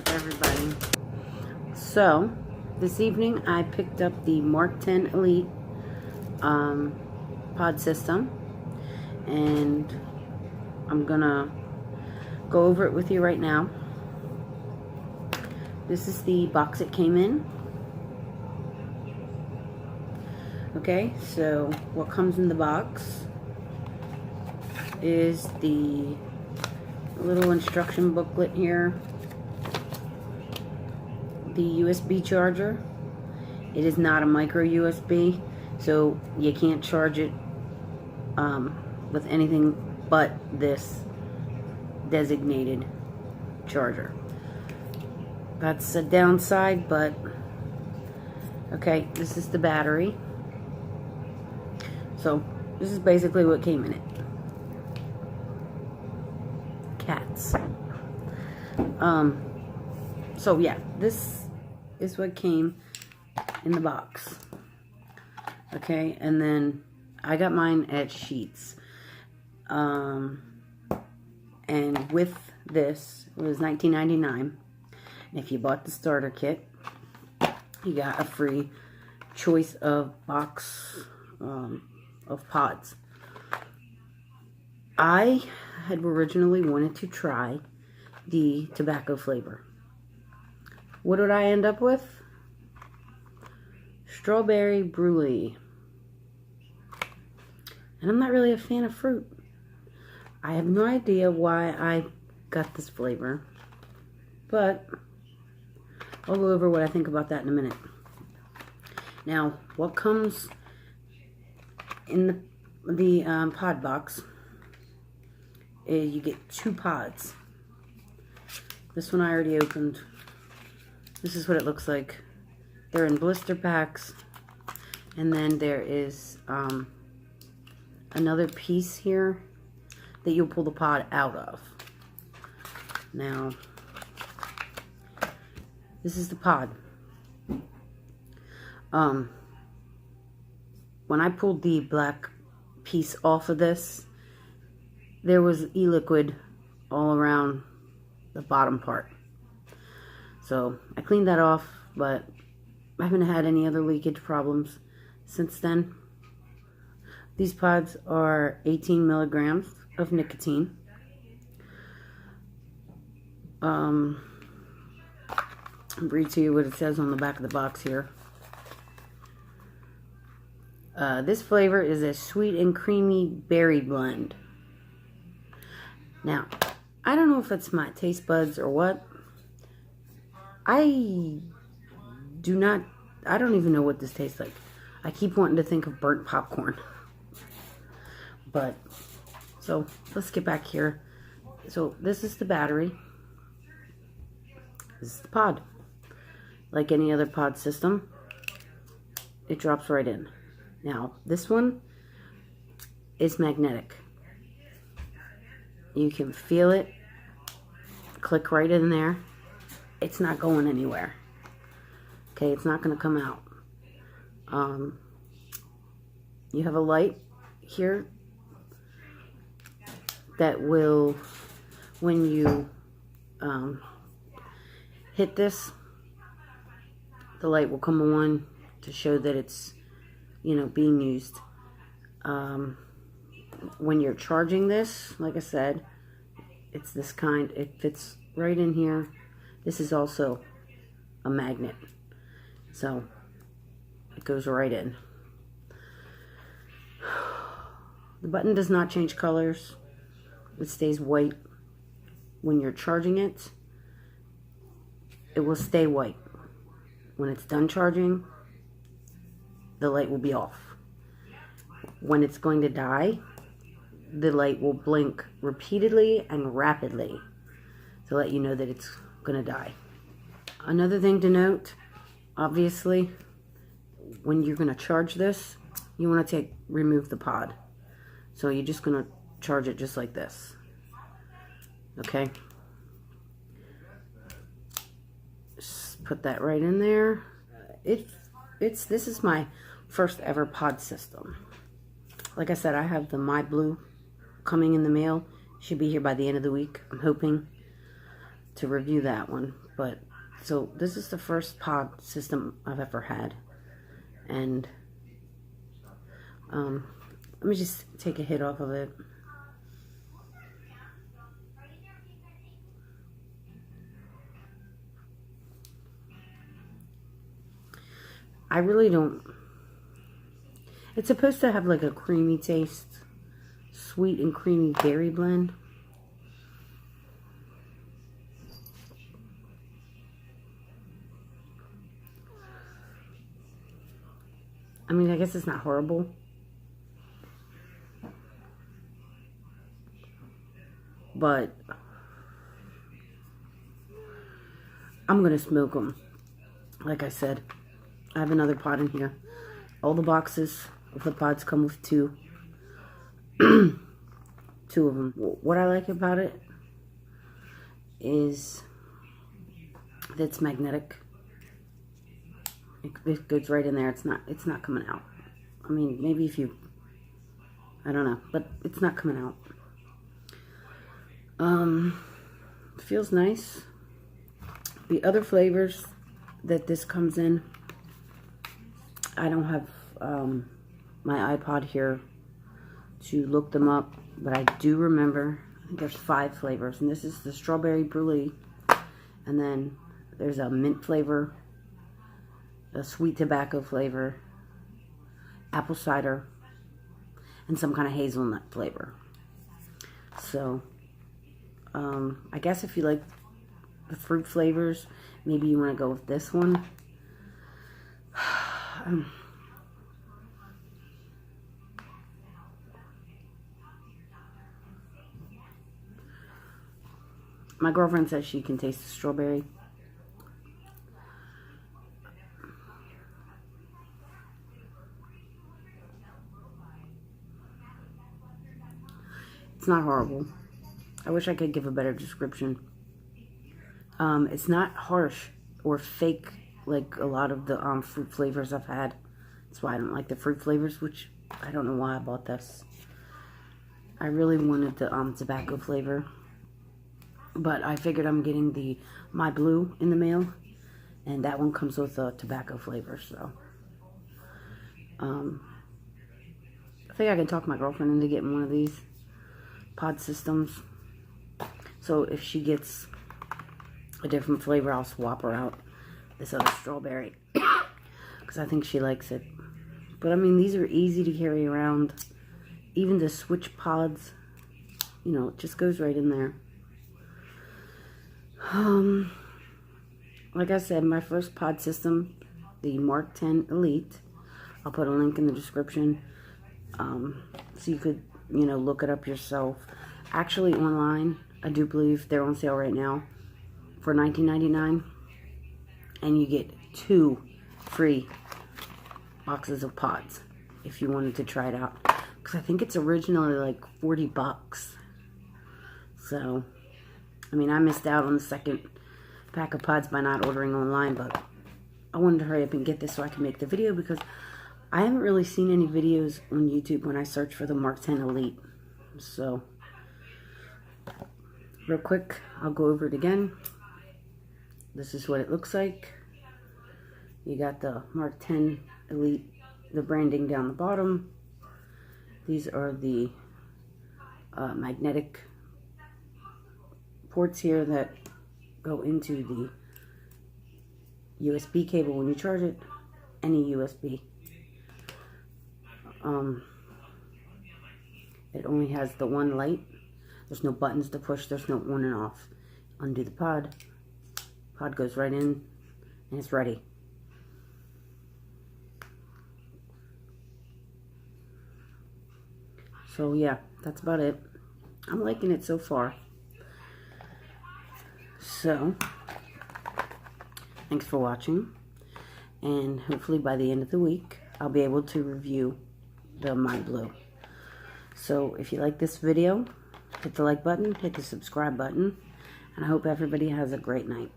up, everybody? So this evening I picked up the MARKTEN ELITE pod system, and I'm gonna go over it with you right now. This is the box it came in. Okay, so what comes in the box is the little instruction booklet here, the USB charger. It is not a micro USB, so you can't charge it with anything but this designated charger. That's a downside, but okay, this is the battery. So this is basically what came in it. Cats. So yeah, this is what came in the box. Okay, and then I got mine at Sheets. And with this, it was $19.99. And if you bought the starter kit, you got a free choice of box of pods. I had originally wanted to try the tobacco flavor. What did I end up with? Strawberry brulee. And I'm not really a fan of fruit. I have no idea why I got this flavor, but I'll go over what I think about that in a minute. Now, what comes in the pod box is you get 2 pods. This one I already opened. This is what it looks like. They're in blister packs, and then there is another piece here that you'll pull the pod out of. Now, this is the pod. When I pulled the black piece off of this, there was e-liquid all around the bottom part. So I cleaned that off, but I haven't had any other leakage problems since then. These pods are 18 milligrams of nicotine. I'll read to you what it says on the back of the box here. This flavor is a sweet and creamy berry blend. Now, I don't know if it's my taste buds or what. I don't even know what this tastes like. I keep wanting to think of burnt popcorn. But, so, let's get back here. So, this is the battery. This is the pod. Like any other pod system, it drops right in. Now, this one is magnetic. You can feel it. Click right in there. It's not going anywhere. Okay, it's not going to come out. You have a light here that will, when you hit this, the light will come on to show that it's, being used. When you're charging this, like I said, it's this kind. It fits right in here. This is also a magnet, so it goes right in. The button does not change colors. It stays white. When you're charging it, it will stay white. When it's done charging, the light will be off. When it's going to die, the light will blink repeatedly and rapidly to let you know that it's going to die. Another thing to note, obviously, when you're going to charge this, you want to remove the pod. So you're just going to charge it just like this. Okay? Just put that right in there. This is my first ever pod system. Like I said, I have the My Blue coming in the mail. Should be here by the end of the week. I'm hoping to review that one. But, so this is the first pod system I've ever had. And, let me just take a hit off of it. I really don't. It's supposed to have like a creamy taste. Sweet and creamy berry blend. I mean, I guess it's not horrible. But I'm going to smoke them. Like I said, I have another pod in here. All the boxes of the pods come with two. Two of them. What I like about it is that it's magnetic. It goes right in there. It's not coming out. I mean, maybe if you, I don't know, but it's not coming out. It feels nice. The other flavors that this comes in, I don't have my iPod here to look them up, but I do remember, I think there's 5 flavors, and this is the strawberry brulee, and then there's a mint flavor, a sweet tobacco flavor, apple cider, and some kind of hazelnut flavor. So, I guess if you like the fruit flavors, maybe you want to go with this one. My girlfriend says she can taste the strawberry. It's not horrible. I wish I could give a better description. It's not harsh or fake like a lot of the fruit flavors I've had. That's why I don't like the fruit flavors, which I don't know why I bought this. I really wanted the tobacco flavor. But I figured I'm getting the My Blue in the mail, and that one comes with a tobacco flavor, so. I think I can talk my girlfriend into getting one of these pod systems. So if she gets a different flavor, I'll swap her out this other strawberry, because I think she likes it. But I mean, these are easy to carry around. Even the switch pods, you know, it just goes right in there. Like I said, my first pod system, the MARKTEN ELITE. I'll put a link in the description, so you could, you know, look it up yourself. Actually, online, I do believe they're on sale right now for $19.99, and you get 2 free boxes of pods if you wanted to try it out. Because I think it's originally like 40 bucks. So, I mean, I missed out on the second pack of pods by not ordering online, but I wanted to hurry up and get this so I can make the video, because I haven't really seen any videos on YouTube when I search for the MARKTEN ELITE. So, real quick, I'll go over it again. This is what it looks like. You got the MARKTEN ELITE, the branding down the bottom. These are the magnetic ports here that go into the USB cable when you charge it. Any USB. It only has the one light. There's no buttons to push. There's no on and off. Undo the pod. Pod goes right in, and it's ready. So yeah, that's about it. I'm liking it so far. So, thanks for watching, and hopefully by the end of the week, I'll be able to review the My Blue. So, if you like this video, hit the like button, hit the subscribe button, and I hope everybody has a great night.